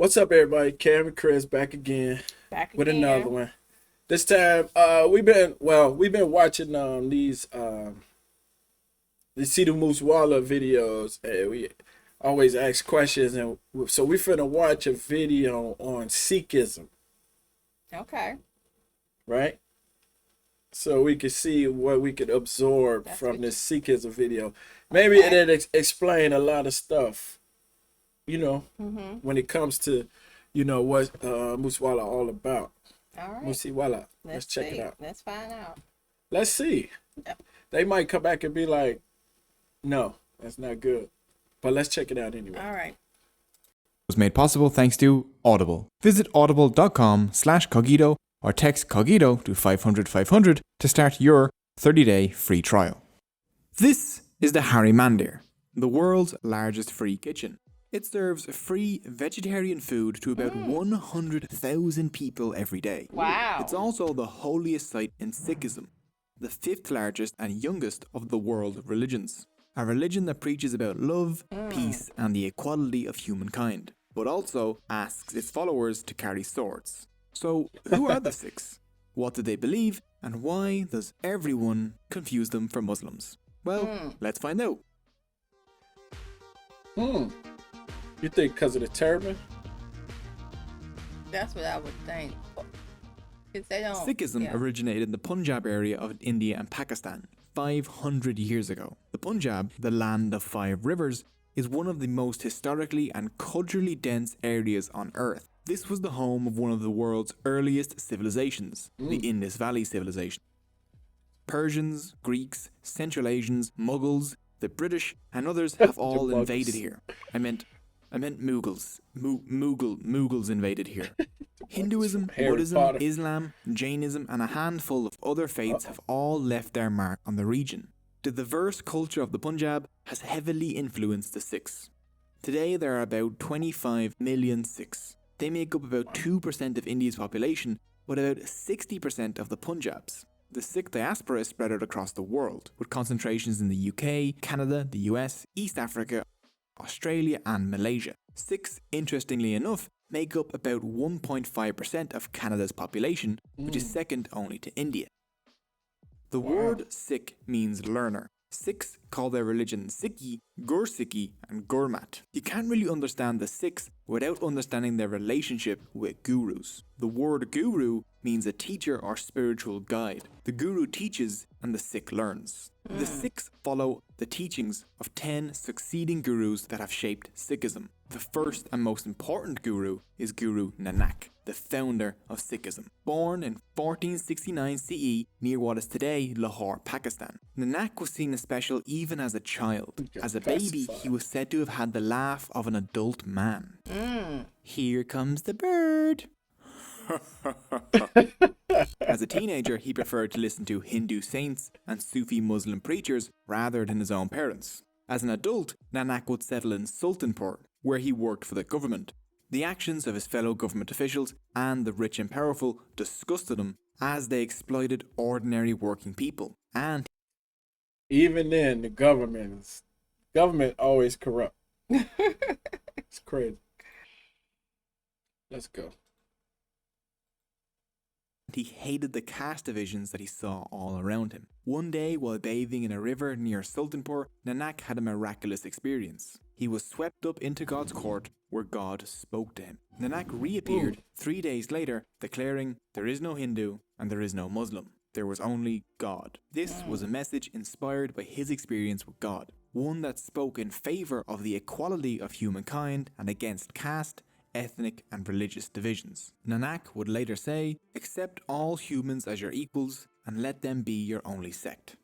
What's up, everybody? Cam and Chris back again Back with another again. one. This time, we've been watching these See the Moose Waller videos, and we always ask questions, and so we finna watch a video on Sikhism, Okay. right? So we could see what we could absorb That's from what this you. Sikhism video. Maybe Okay. it'll explain a lot of stuff, you know, Mhm. when it comes to, what Moose Waller all about. All right. Musi Wala. Let's Let's check it see. out. Let's find out. Let's see. Yep. They might come back and be like, no, that's not good. But let's check it out anyway. All right. Was made possible thanks to Audible. Visit audible.com/cogito or text cogito to 500 500 to start your 30-day free trial. This is the Harry Mandir, the world's largest free kitchen. It serves free vegetarian food to about 100,000 people every day. Wow. It's also the holiest site in Sikhism, the fifth largest and youngest of the world religions. A religion that preaches about love, peace, and the equality of humankind, but also asks its followers to carry swords. So, who are the Sikhs? What do they believe? And why does everyone confuse them for Muslims? Well, let's find out. Hmm. You think because of the turban? That's what I would think. Cause they don't. Sikhism Yeah. originated in the Punjab area of India and Pakistan 500 years ago. The Punjab, the land of five rivers, is one of the most historically and culturally dense areas on earth. This was the home of one of the world's earliest civilizations, the Indus Valley Civilization. Persians, Greeks, Central Asians, Mughals, the British, and others have all Mughals. invaded here. I meant Mughals. Mughals invaded here. Hinduism, Harry Buddhism, Potter. Islam, Jainism, and a handful of other faiths have all left their mark on the region. The diverse culture of the Punjab has heavily influenced the Sikhs. Today there are about 25 million Sikhs. They make up about 2% of India's population, but about 60% of the Punjab's. The Sikh diaspora is spread out across the world, with concentrations in the UK, Canada, the US, East Africa, Australia, and Malaysia. Sikhs, interestingly enough, make up about 1.5% of Canada's population, which is second only to India. The word Sikh means learner. Sikhs call their religion Sikhi, Gursikhi, and Gurmat. You can't really understand the Sikhs without understanding their relationship with gurus. The word guru means a teacher or spiritual guide. The guru teaches and the Sikh learns. The Sikhs follow the teachings of 10 succeeding gurus that have shaped Sikhism. The first and most important guru is Guru Nanak, the founder of Sikhism. Born in 1469 CE near what is today Lahore, Pakistan. Nanak was seen as special even as a child. As a baby, he was said to have had the laugh of an adult man. Here comes the bird. As a teenager, he preferred to listen to Hindu saints and Sufi Muslim preachers rather than his own parents. As an adult, Nanak would settle in Sultanpur, where he worked for the government. The actions of his fellow government officials and the rich and powerful disgusted him as they exploited ordinary working people. And Even then, the government always corrupt. It's crazy. Let's go. he hated the caste divisions that he saw all around him. One day, while bathing in a river near Sultanpur, Nanak had a miraculous experience. He was swept up into God's court, where God spoke to him. Nanak reappeared 3 days later, declaring, "There is no Hindu and there is no Muslim. There was only God." This was a message inspired by his experience with God, one that spoke in favour of the equality of humankind and against caste, ethnic and religious divisions. Nanak would later say, "Accept all humans as your equals and let them be your only sect."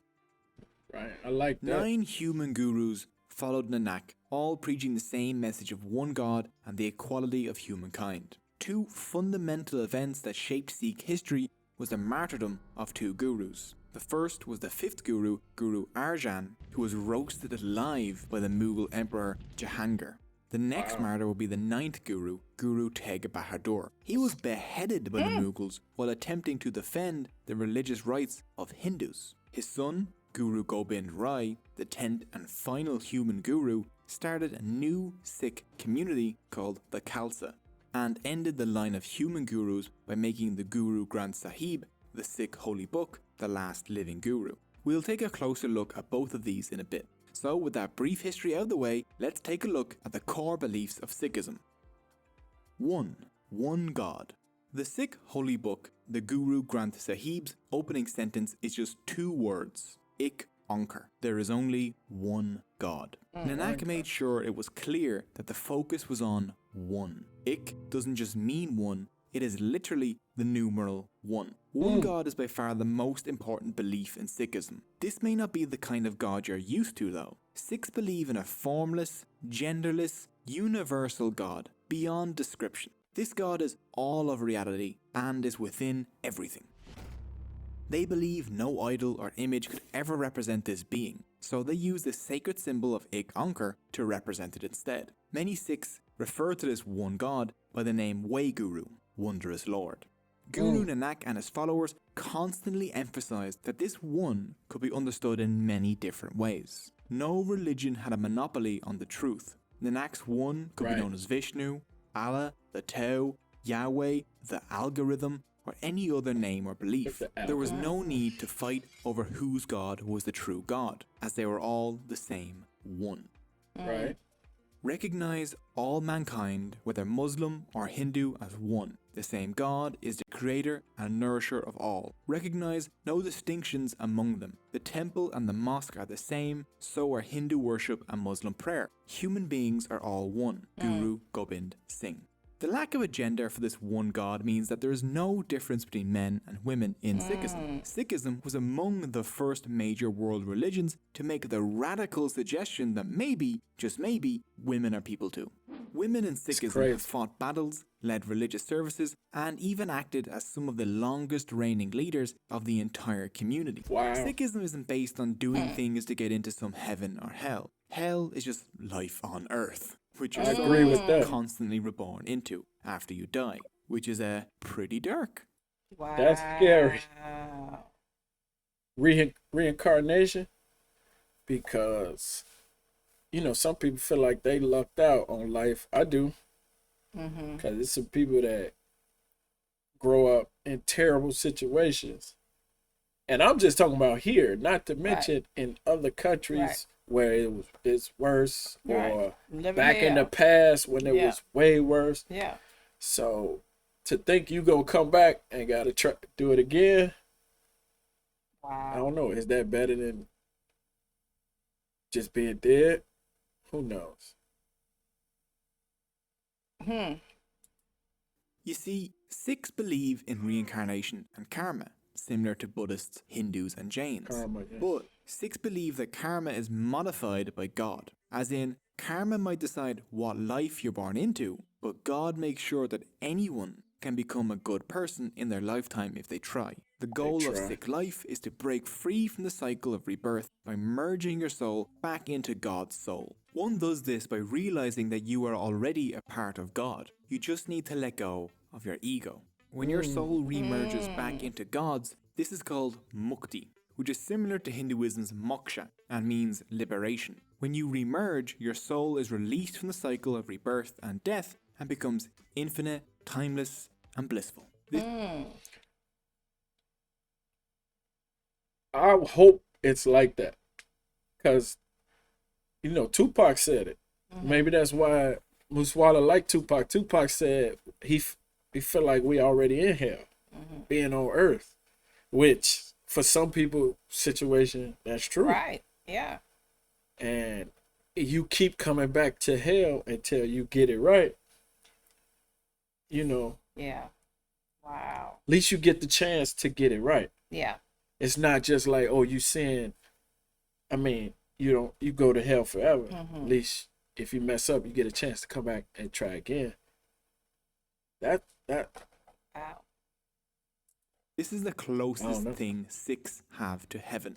Right. I like that. 9 human gurus followed Nanak, all preaching the same message of one God and the equality of humankind. 2 fundamental events that shaped Sikh history was the martyrdom of 2 gurus. The first was the 5th guru, Guru Arjan, who was roasted alive by the Mughal Emperor Jahangir. The next martyr would be the 9th guru, Guru Tegh Bahadur. He was beheaded by the Mughals while attempting to defend the religious rights of Hindus. His son, Guru Gobind Rai, the 10th and final human guru, started a new Sikh community called the Khalsa. and ended the line of human gurus by making the Guru Granth Sahib, the Sikh holy book, the last living guru. We'll take a closer look at both of these in a bit. So with that brief history out of the way, let's take a look at the core beliefs of Sikhism. 1. One God. The Sikh holy book, the Guru Granth Sahib's opening sentence is just 2 words, Ik Onkar. There is only one God. Nanak made sure it was clear that the focus was on one. Ik doesn't just mean one, it is literally the numeral 1. One God is by far the most important belief in Sikhism. This may not be the kind of God you're used to though. Sikhs believe in a formless, genderless, universal God, beyond description. This God is all of reality and is within everything. They believe no idol or image could ever represent this being, so they use the sacred symbol of Ik Onkar to represent it instead. Many Sikhs refer to this one God by the name Waheguru, Wondrous Lord. Guru Nanak and his followers constantly emphasized that this one could be understood in many different ways. No religion had a monopoly on the truth. Nanak's one could be known as Vishnu, Allah, the Tao, Yahweh, the algorithm, or any other name or belief. There was no need to fight over whose God was the true God, as they were all the same one. Right. Recognize all mankind, whether Muslim or Hindu, as one. The same God is the creator and nourisher of all. Recognize no distinctions among them. The temple and the mosque are the same, so are Hindu worship and Muslim prayer. Human beings are all one. Guru Gobind Singh. The lack of a gender for this one God means that there is no difference between men and women in Sikhism. Sikhism was among the first major world religions to make the radical suggestion that maybe, just maybe, women are people too. Women in Sikhism have fought battles, led religious services, and even acted as some of the longest reigning leaders of the entire community. Wow. Sikhism isn't based on doing things to get into some heaven or hell. Hell is just life on earth, which I you're agree with that. constantly reborn into after you die, which is pretty dark. Wow. That's scary. Reincarnation, because some people feel like they lucked out on life. I do, because it's some people that grow up in terrible situations, and I'm just talking about here, not to mention in other countries where it's worse, or back in the past when it was way worse. Yeah. So to think you gonna come back and gotta try do it again, Wow. I don't know. Is that better than just being dead? Who knows? You see, Sikhs believe in reincarnation and karma, similar to Buddhists, Hindus, and Jains. Karma, yeah. But Sikhs believe that karma is modified by God, as in, karma might decide what life you're born into, but God makes sure that anyone can become a good person in their lifetime if they try. The goal of Sikh life is to break free from the cycle of rebirth by merging your soul back into God's soul. One does this by realizing that you are already a part of God. You just need to let go of your ego. When your soul remerges back into God's, this is called mukti, which is similar to Hinduism's moksha and means liberation. When you remerge, your soul is released from the cycle of rebirth and death and becomes infinite, timeless, and blissful. I hope it's like that, because Tupac said it. Maybe that's why Muswala liked Tupac. Tupac said he felt like we already in hell, being on earth, which for some people situation that's true. Right. Yeah. And you keep coming back to hell until you get it right. Yeah. Wow. At least you get the chance to get it right. Yeah. It's not just like, oh, you sin. I mean, you go to hell forever. At least if you mess up, you get a chance to come back and try again. That Wow. This is the closest thing Sikhs have to heaven.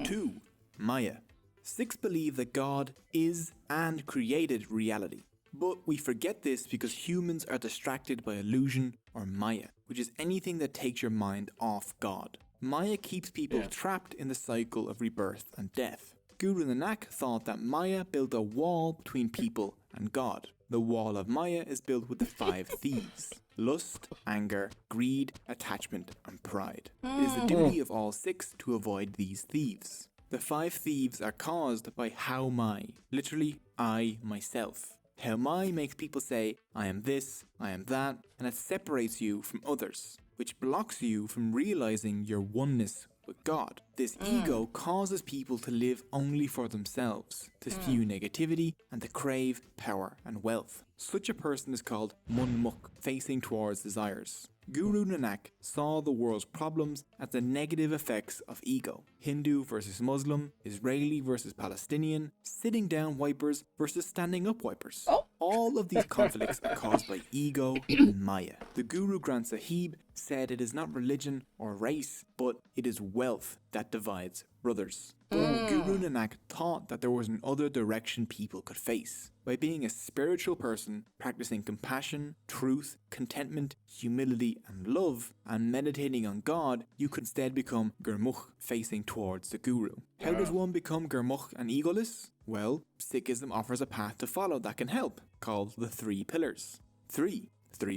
2. Maya. Sikhs believe that God is and created reality. But we forget this because humans are distracted by illusion or Maya, which is anything that takes your mind off God. Maya keeps people trapped in the cycle of rebirth and death. Guru Nanak thought that Maya built a wall between people and God. the wall of Maya is built with the 5 thieves: lust, anger, greed, attachment, and pride. It is the duty of all Sikhs to avoid these thieves. The 5 thieves are caused by how mai, literally I, myself. How mai makes people say, I am this, I am that, and it separates you from others, which blocks you from realizing your oneness with God. This ego causes people to live only for themselves, to spew negativity, and to crave power and wealth. Such a person is called munmuk, facing towards desires. Guru Nanak saw the world's problems as the negative effects of ego. Hindu versus Muslim, Israeli versus Palestinian, sitting down wipers versus standing up wipers. All of these conflicts are caused by ego and Maya. The Guru Granth Sahib said it is not religion or race, but it is wealth that divides brothers. Guru Nanak taught that there was another direction people could face. By being a spiritual person, practicing compassion, truth, contentment, humility, and love, and meditating on God, you could instead become Gurmukh, facing towards the Guru. How does one become Gurmukh and egoless? Well, Sikhism offers a path to follow that can help, called the 3 pillars. Three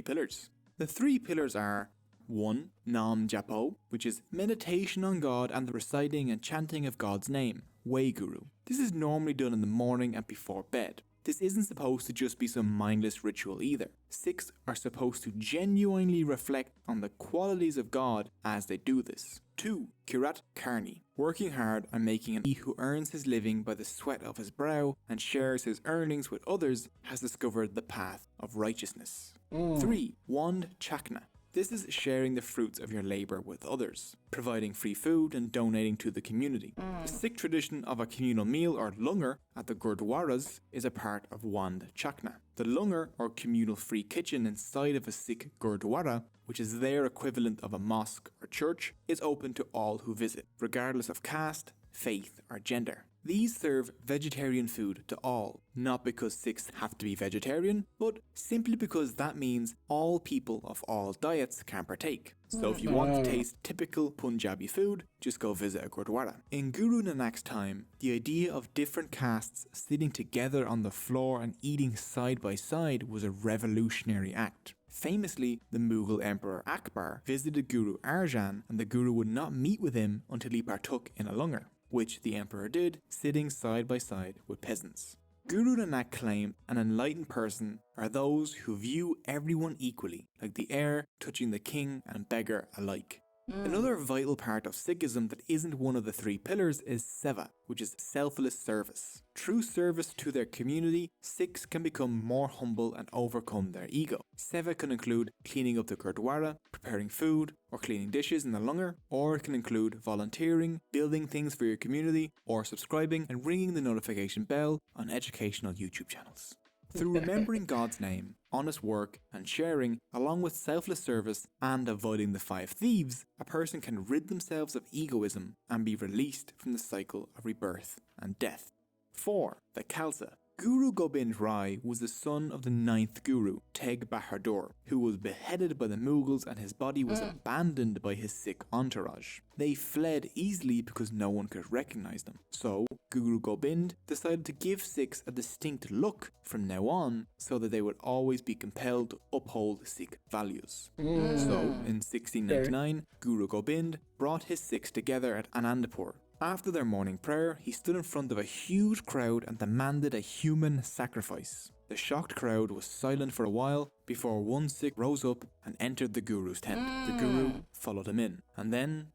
pillars. The 3 pillars are 1. Nam Japo, which is meditation on God and the reciting and chanting of God's name, Guru. This is normally done in the morning and before bed. This isn't supposed to just be some mindless ritual either. Sikhs are supposed to genuinely reflect on the qualities of God as they do this. 2. Kirat Karni, working hard and making an he who earns his living by the sweat of his brow and shares his earnings with others has discovered the path of righteousness. 3. Wand Chakna. This is sharing the fruits of your labour with others, providing free food and donating to the community. The Sikh tradition of a communal meal or langar at the gurdwaras is a part of Wand Chakna. The langar or communal free kitchen inside of a Sikh gurdwara, which is their equivalent of a mosque or church, is open to all who visit, regardless of caste, faith or gender. These serve vegetarian food to all, not because Sikhs have to be vegetarian, but simply because that means all people of all diets can partake. So if you want to taste typical Punjabi food, just go visit a Gurdwara. In Guru Nanak's time, the idea of different castes sitting together on the floor and eating side by side was a revolutionary act. Famously, the Mughal Emperor Akbar visited Guru Arjan and the Guru would not meet with him until he partook in a langar, which the emperor did, sitting side by side with peasants. Guru Nanak claimed an enlightened person are those who view everyone equally, like the heir touching the king and beggar alike. Another vital part of Sikhism that isn't one of the 3 pillars is seva, which is selfless service. Through service to their community, Sikhs can become more humble and overcome their ego. Seva can include cleaning up the Gurdwara, preparing food, or cleaning dishes in the langar, or it can include volunteering, building things for your community, or subscribing and ringing the notification bell on educational YouTube channels. Through remembering God's name, honest work, and sharing, along with selfless service and avoiding the 5 thieves, a person can rid themselves of egoism and be released from the cycle of rebirth and death. 4. The Khalsa. Guru Gobind Rai was the son of the 9th Guru, Tegh Bahadur, who was beheaded by the Mughals and his body was abandoned by his Sikh entourage. They fled easily because no one could recognize them. So, Guru Gobind decided to give Sikhs a distinct look from now on so that they would always be compelled to uphold Sikh values. So, in 1699, Guru Gobind brought his Sikhs together at Anandapur. After their morning prayer, he stood in front of a huge crowd and demanded a human sacrifice. The shocked crowd was silent for a while before one Sikh rose up and entered the Guru's tent. The Guru followed him in, and then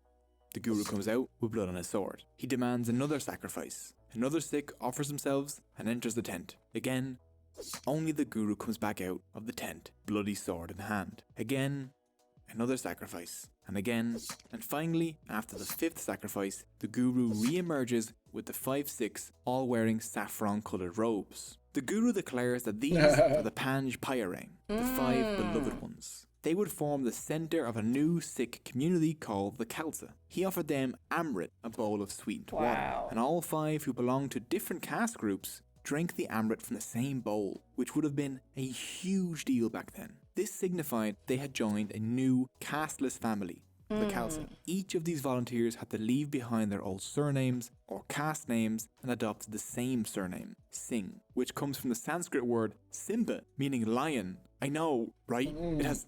the Guru comes out with blood on his sword. He demands another sacrifice. Another Sikh offers themselves and enters the tent. Again, only the Guru comes back out of the tent, bloody sword in hand. Again, another sacrifice. And again, and finally, after the 5th sacrifice, the Guru re-emerges with the 5 Sikhs all wearing saffron-coloured robes. The Guru declares that these are the Panj Pyarang, the 5 beloved ones. They would form the centre of a new Sikh community called the Khalsa. He offered them Amrit, a bowl of sweetened water, and all 5 who belonged to different caste groups drank the Amrit from the same bowl, which would have been a huge deal back then. This signified they had joined a new casteless family, the Khalsa. Each of these volunteers had to leave behind their old surnames or caste names and adopt the same surname, Singh, which comes from the Sanskrit word Simba, meaning lion. I know, right?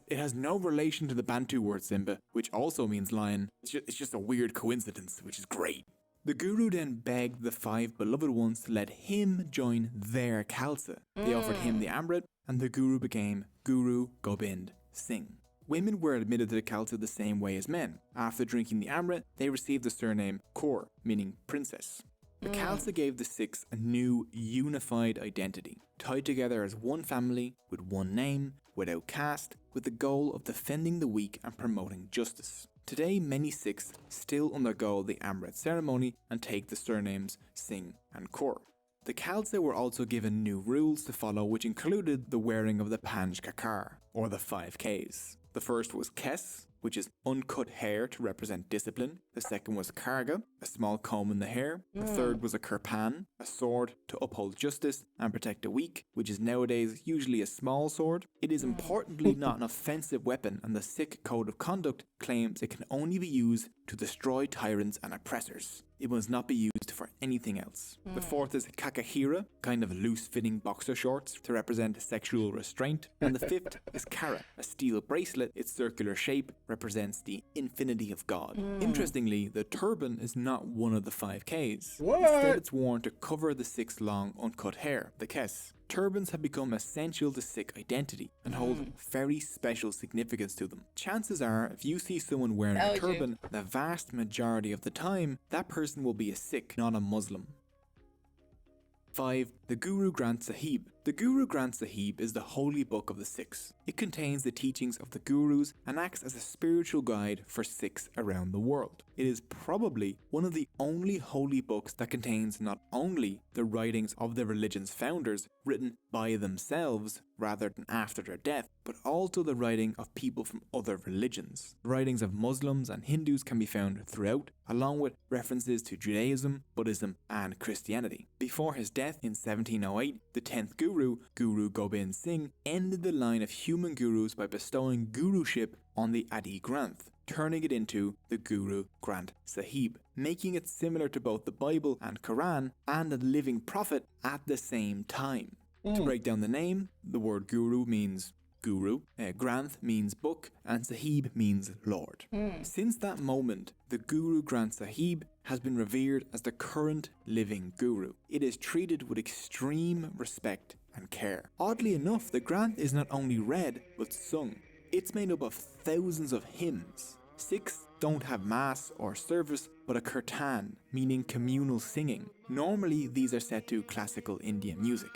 It has no relation to the Bantu word Simba, which also means lion. It's just a weird coincidence, which is great. The Guru then begged the 5 beloved ones to let him join their Khalsa. They offered him the Amrit, and the Guru became Guru Gobind Singh. Women were admitted to the Khalsa the same way as men. After drinking the Amrit, they received the surname Kaur, meaning princess. The Khalsa gave the Sikhs a new, unified identity, tied together as one family, with one name, without caste, with the goal of defending the weak and promoting justice. Today, many Sikhs still undergo the Amrit ceremony and take the surnames Singh and Kaur. The Khalsa were also given new rules to follow, which included the wearing of the Panj Kakar, or the 5 Ks. The first was Kes, which is uncut hair to represent discipline. The second was Karga, a small comb in the hair. The third was a Kirpan, a sword to uphold justice and protect the weak, which is nowadays usually a small sword. It is importantly not an offensive weapon, and the Sikh code of conduct claims it can only be used to destroy tyrants and oppressors. It must not be used for anything else. The fourth is Kakahira, kind of loose-fitting boxer shorts to represent sexual restraint. And the fifth is Kara, a steel bracelet. Its circular shape represents the infinity of God. Interestingly, the turban is not one of the 5 Ks. What? Instead, it's worn to cover the Sikhs' long, uncut hair, the kes. Turbans have become essential to Sikh identity and hold very special significance to them. Chances are, if you see someone wearing a turban, the vast majority of the time, that person will be a Sikh, not a Muslim. 5. The Guru Granth Sahib. The Guru Granth Sahib is the holy book of the Sikhs. It contains the teachings of the Gurus and acts as a spiritual guide for Sikhs around the world. It is probably one of the only holy books that contains not only the writings of the religion's founders written by themselves rather than after their death, but also the writing of people from other religions. The writings of Muslims and Hindus can be found throughout, along with references to Judaism, Buddhism, and Christianity. Before his death in 1708, the 10th Guru, Guru Gobind Singh, ended the line of human gurus by bestowing guruship on the Adi Granth, turning it into the Guru Granth Sahib, making it similar to both the Bible and Quran and a living prophet at the same time. To break down the name, the word Guru means Guru, Granth means book, and Sahib means Lord. Since that moment, the Guru Granth Sahib has been revered as the current living Guru. It is treated with extreme respect and care. Oddly enough, the Granth is not only read, but sung. It's made up of thousands of hymns. Sikhs don't have mass or service, but a kirtan, meaning communal singing. Normally, these are set to classical Indian music.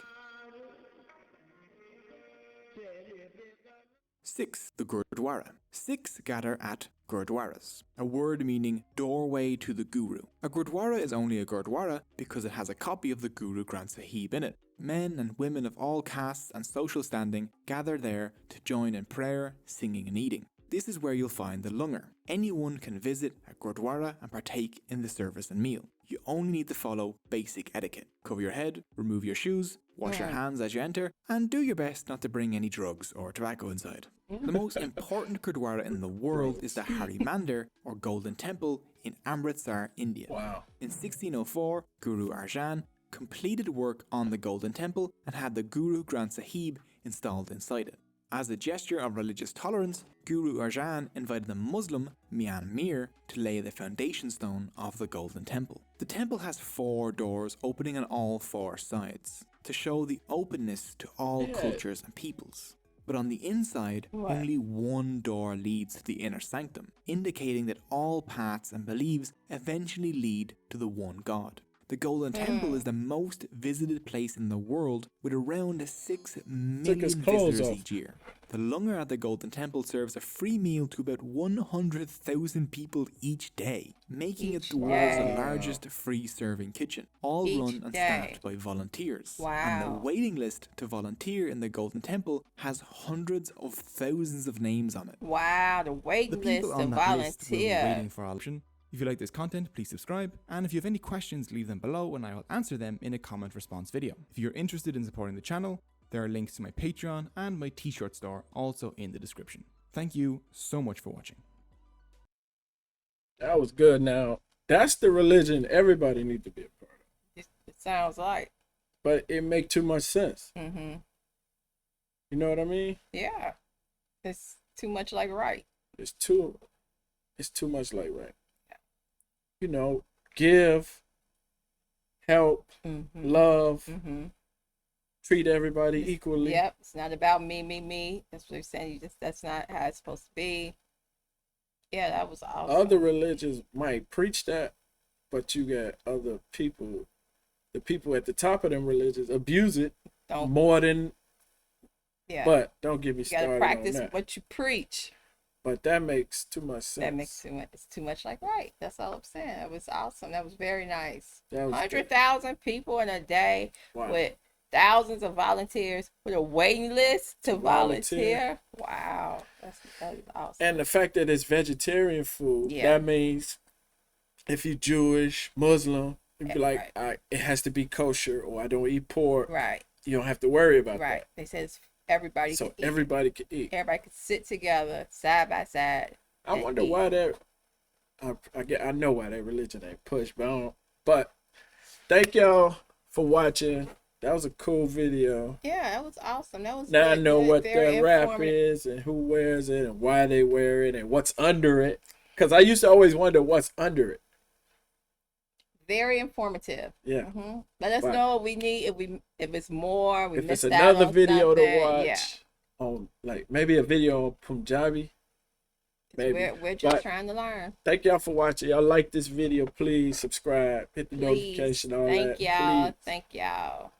6. The Gurdwara. Sikhs gather at Gurdwaras, a word meaning doorway to the Guru. A Gurdwara is only a Gurdwara because it has a copy of the Guru Granth Sahib in it. Men and women of all castes and social standing gather there to join in prayer, singing and eating. This is where you'll find the langar. Anyone can visit a Gurdwara and partake in the service and meal. You only need to follow basic etiquette. Cover your head, remove your shoes, wash your hands as you enter, and do your best not to bring any drugs or tobacco inside. The most important Gurdwara in the world is the Hari Mandir, or Golden Temple, in Amritsar, India. Wow. In 1604, Guru Arjan completed work on the Golden Temple and had the Guru Granth Sahib installed inside it. As a gesture of religious tolerance, Guru Arjan invited the Muslim Mian Mir to lay the foundation stone of the Golden Temple. The temple has 4 doors opening on all 4 sides to show the openness to all cultures and peoples. But on the inside, only one door leads to the inner sanctum, indicating that all paths and beliefs eventually lead to the one God. The Golden Temple is the most visited place in the world, with around 6 million visitors each year. The langar at the Golden Temple serves a free meal to about 100,000 people each day, making it the world's largest free-serving kitchen, all run and staffed by volunteers. Wow. And the waiting list to volunteer in the Golden Temple has hundreds of thousands of names on it. Wow, the waiting list to volunteer. Waiting for option. If you like this content, please subscribe, and if you have any questions, leave them below and I will answer them in a comment response video. If you're interested in supporting the channel, there are links to my Patreon and my t-shirt store also in the description. Thank you so much for watching. That was good. Now, that's the religion everybody needs to be a part of. It sounds like. But it make too much sense. Mm-hmm. You know what I mean? Yeah. It's too much like right. It's too much like right. Yeah. You know, give, help, love, treat everybody equally. Yep. It's not about me. That's what they're saying. That's not how it's supposed to be. Yeah, that was awesome. Other religions might preach that, but you got other people, the people at the top of them religions abuse it more than. Yeah. But don't get me started on that. You gotta practice what you preach. But that makes too much sense. That makes too much. It's too much like right. That's all I'm saying. That was awesome. That was very nice. 100,000 people in a day with thousands of volunteers with a waiting list to volunteer. Wow, that is awesome. And the fact that it's vegetarian food, that means if you're Jewish, Muslim, you'd be like, it has to be kosher, or I don't eat pork. Right. You don't have to worry about that. Right. They said everybody can eat. Everybody can eat. Everybody can sit together, side by side. I wonder why that. I know why that religion ain't pushed, but thank y'all for watching. That was a cool video. Yeah, that was awesome. That was. Now I know what their wrap is and who wears it and why they wear it and what's under it. Because I used to always wonder what's under it. Very informative. Yeah. Let us know what we need if it's more. If it's another video to watch on, like maybe a video on Punjabi. Maybe. We're just trying to learn. Thank y'all for watching. Y'all like this video, please subscribe, hit the notification, all that. Thank y'all. Thank y'all.